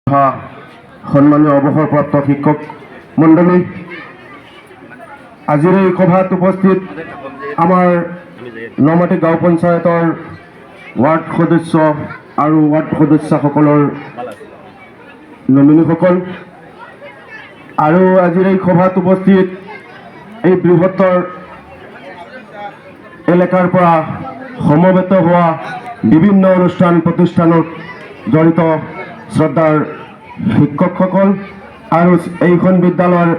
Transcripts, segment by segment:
সম্মানীয় অৱসৰপ্ৰাপ্ত শিক্ষক মণ্ডলী, আজিৰ এই সভাত উপস্থিত আমাৰ নমাটি গাঁও পঞ্চায়তৰ ৱাৰ্ড সদস্য আৰু ৱাৰ্ড সদস্যসকলৰ নমিনীসকল আৰু আজিৰ এই সভাত উপস্থিত এই বৃহত্তৰ এলেকাৰ পৰা সমবেত হোৱা বিভিন্ন অনুষ্ঠান প্ৰতিষ্ঠানত জড়িত শ্ৰদ্ধাৰ শিক্ষকসকল আৰু এইখন বিদ্যালয়ৰ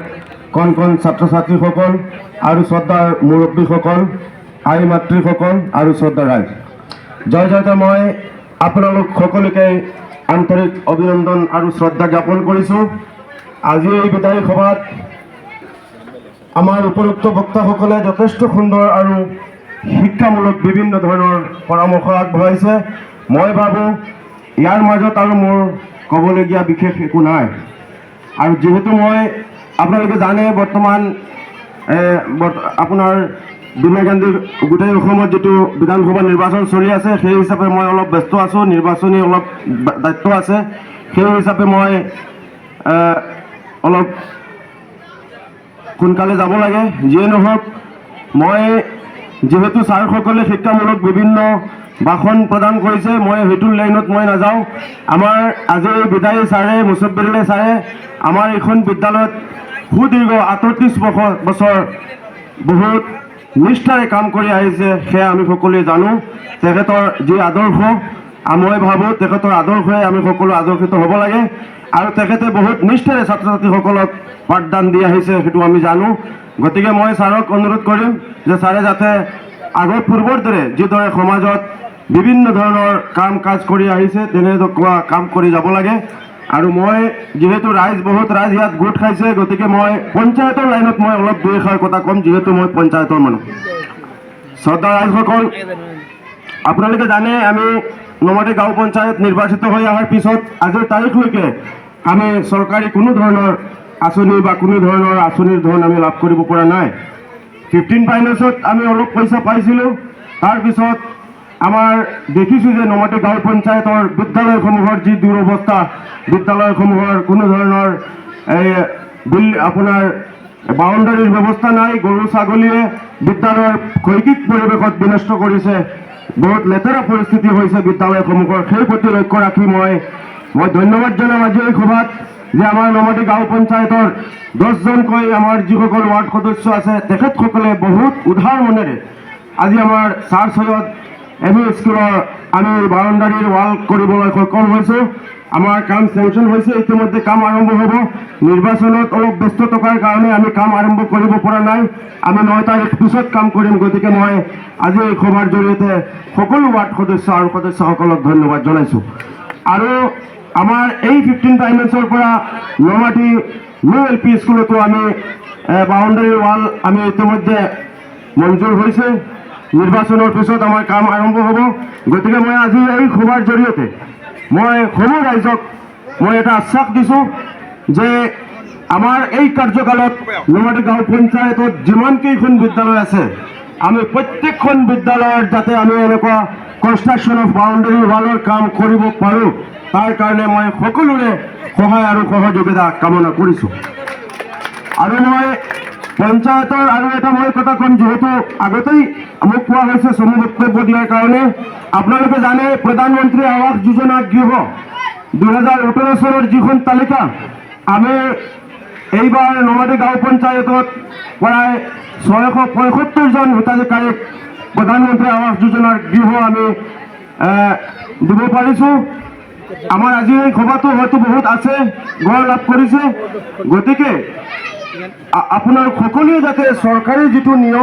কণ কণ ছাত্ৰ ছাত্ৰীসকল আৰু শ্ৰদ্ধাৰ মুৰব্বীসকল, আই মাতৃসকল আৰু শ্ৰদ্ধাৰ ৰাইজ, জয় জয়তে মই আপোনালোক সকলোকে আন্তৰিক অভিনন্দন আৰু শ্ৰদ্ধা জ্ঞাপন কৰিছোঁ। আজি এই বিদায়ী সভাত আমাৰ উপৰোক্ত বক্তাসকলে যথেষ্ট সুন্দৰ আৰু শিক্ষামূলক বিভিন্ন ধৰণৰ পৰামৰ্শ আগবঢ়াইছে। মই ভাবোঁ ইয়াৰ মাজত আৰু মোৰ ক'বলগীয়া বিশেষ একো নাই। আৰু যিহেতু মই আপোনালোকে জানে বৰ্তমান আপোনাৰ বিনয় গান্ধীৰ গোটেই অসমত যিটো বিধানসভা নিৰ্বাচন চলি আছে, সেই হিচাপে মই অলপ ব্যস্ত আছোঁ, নিৰ্বাচনী অলপ দায়িত্ব আছে। সেই হিচাপে মই অলপ সোনকালে যাব লাগে। যিয়ে নহওক, মই যিহেতু ছাৰসকলে শিক্ষামূলক বিভিন্ন ভাষণ প্ৰদান কৰিছে, মই সেইটো লাইনত মই নাযাওঁ। আমাৰ আজি এই বিদায়ী ছাৰে, মুছব্বিৰুল্লাহ ছাৰে আমাৰ এইখন বিদ্যালয়ত সুদীৰ্ঘ ৩৮ বছৰ বহুত নিষ্ঠাৰে কাম কৰি আহিছে, সেয়া আমি সকলোৱে জানো। তেখেতৰ যি আদৰ্শ, মই ভাবোঁ তেখেতৰ আদৰ্শই আমি সকলো আদৰ্শিত হ'ব লাগে। আৰু তেখেতে বহুত নিষ্ঠাৰে ছাত্ৰ ছাত্ৰীসকলক পাঠদান দি আহিছে, সেইটো আমি জানো। গতিকে মই ছাৰক অনুৰোধ কৰিম যে ছাৰে যাতে আগৰ পূৰ্বৰ দৰে যিদৰে সমাজত বিভিন্ন ধৰণৰ কাম কাজ কৰি আহিছে তেনেকুৱা কাম কৰি যাব লাগে। আৰু মই যিহেতু বহুত ৰাইজ ইয়াত গোট খাইছে, গতিকে মই পঞ্চায়তৰ লাইনত মই অলপ দুই এষাৰ কথা ক'ম, যিহেতু মই পঞ্চায়তৰ মানুহ। শ্ৰদ্ধা ৰাইজসকল, আপোনালোকে জানে আমি নমাটি গাঁও পঞ্চায়ত নিৰ্বাচিত হৈ অহাৰ পিছত আজিৰ তাৰিখলৈকে আমি চৰকাৰী কোনো ধৰণৰ আঁচনি বা কোনো ধৰণৰ আঁচনিৰ ধন আমি লাভ কৰিব পৰা নাই। 15 ফাইনেন্সত আমি অলপ পইচা পাইছিলোঁ। তাৰপিছত আমাৰ দেখিছোঁ যে নমাটি গাঁও পঞ্চায়তৰ বিদ্যালয়সমূহৰ যি দুৰৱস্থা, বিদ্যালয়সমূহৰ কোনো ধৰণৰ আপোনাৰ বাউণ্ডাৰীৰ ব্যৱস্থা নাই। গৰু ছাগলীয়ে বিদ্যালয়ৰ শৈক্ষিক পৰিৱেশত বিনষ্ট কৰিছে, বহুত লেতেৰা পৰিস্থিতি হৈছে বিদ্যালয়সমূহৰ। সেই প্ৰতি লক্ষ্য ৰাখি মই ধন্যবাদ জনাম আজি এই সভাত যে আমাৰ নমাটি গাঁও পঞ্চায়তৰ 10জনকৈ আমাৰ যিসকল ৱাৰ্ড সদস্য আছে, তেখেতসকলে বহুত উদাৰ মনেৰে আজি আমাৰ ছাৰ ছৈয়দ এম ই স্কুলৰ আমি বাউণ্ডাৰীৰ ৱাল কৰিবলৈ সক্ষম হৈছোঁ। আমাৰ কাম চেংচন হৈছে, ইতিমধ্যে কাম আৰম্ভ হ'ব। নিৰ্বাচনত অলপ ব্যস্ত থকাৰ কাৰণে আমি কাম আৰম্ভ কৰিব পৰা নাই। আমি 9 তাৰিখ পিছত কাম কৰিম। গতিকে মই আজি এই সভাৰ জৰিয়তে সকলো ৱাৰ্ড সদস্য আৰু সদস্যসকলক ধন্যবাদ জনাইছোঁ। আৰু আমাৰ এই 15 ফাইনেন্সৰ পৰা নমাটি নিউ LP স্কুলতো আমি বাউণ্ডাৰী ৱাল আমি ইতিমধ্যে মঞ্জুৰ হৈছে। নিৰ্বাচনৰ পিছত আমাৰ কাম আৰম্ভ হ'ব। গতিকে মই আজি এই সভাৰ জৰিয়তে মই সমূহ ৰাইজক মই এটা আশ্বাস দিছোঁ যে আমাৰ এই কাৰ্যকালত নমাটি গাঁও পঞ্চায়তত যিমানকেইখন বিদ্যালয় আছে, আমি প্ৰত্যেকখন বিদ্যালয়ত যাতে আমি এনেকুৱা কনষ্ট্ৰাকশ্যন অফ বাউণ্ডাৰী ৱালৰ কাম কৰিব পাৰোঁ, তাৰ কাৰণে মই সকলোৰে সহায় আৰু সহযোগিতা কামনা কৰিছোঁ। আৰু মই পঞ্চায়তৰ আৰু এটা মই কথা ক'ম, যিহেতু আগতেই মোক কোৱা হৈছে চমু বক্তব্য দিয়াৰ কাৰণে। আপোনালোকে জানে প্ৰধানমন্ত্ৰী আৱাস যোজনা গৃহ 2018 চনৰ যিখন তালিকা, আমি এইবাৰ নমাটি গাঁও পঞ্চায়তত প্ৰায় 675জন হিতাধিকাৰীক প্ৰধানমন্ত্ৰী আৱাস যোজনাৰ গৃহ আমি দিব পাৰিছোঁ। আমাৰ আজি এই সভাটো হয়তো বহুত আছে, গঢ় লাভ কৰিছে। গতিকে আপোনাৰ সকলোৱে যাতে চৰকাৰী যিটো নিয়ম